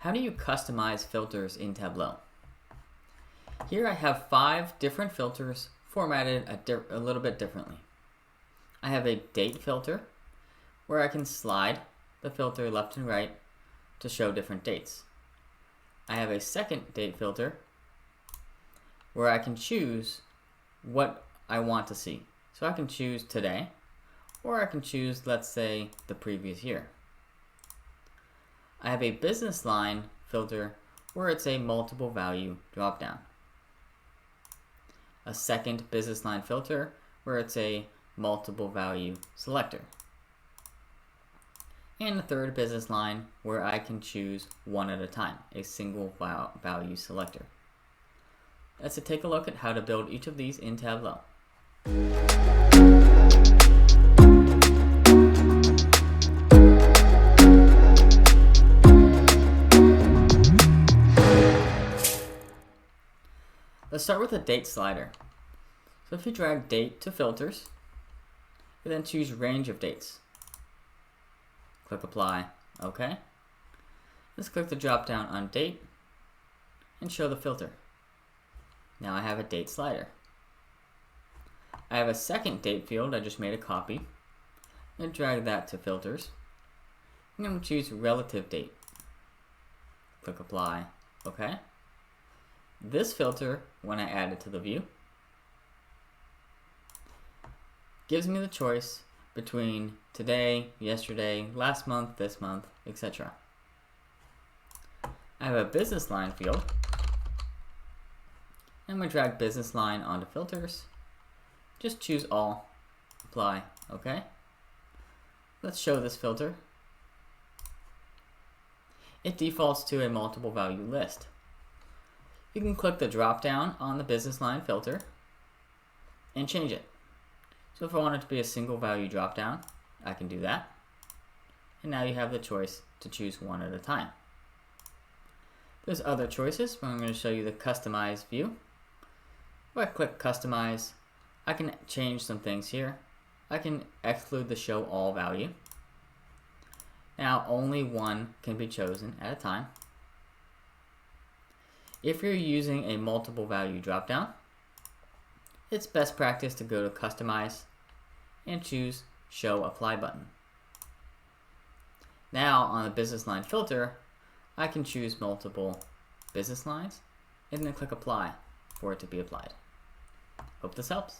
How do you customize filters in Tableau? Here I have 5 different filters formatted a little bit differently. I have a date filter where I can slide the filter left and right to show different dates. I have a second date filter where I can choose what I want to see. So I can choose today, or I can choose, let's say, the previous year. I have a business line filter where it's a multiple value dropdown. A second business line filter where it's a multiple value selector. And a third business line where I can choose one at a time, a single value selector. Let's take a look at how to build each of these in Tableau. Let's start with the date slider. So if you drag date to filters, you then choose range of dates. Click apply, OK. Let's click the drop down on date and show the filter. Now I have a date slider. I have a second date field, I just made a copy, and drag that to filters. I'm going to choose relative date. Click apply, OK. This filter, when I add it to the view, gives me the choice between today, yesterday, last month, this month, etc. I have a business line field. I'm going to drag business line onto filters. Just choose all, apply, OK. Let's show this filter. It defaults to a multiple value list. You can click the drop down on the business line filter and change it. So if I want it to be a single value drop down, I can do that. And now you have the choice to choose one at a time. There's other choices, but I'm going to show you the customize view. If I click customize, I can change some things here. I can exclude the show all value. Now only one can be chosen at a time. If you're using a multiple value dropdown, it's best practice to go to Customize and choose Show Apply button. Now on the business line filter, I can choose multiple business lines and then click Apply for it to be applied. Hope this helps.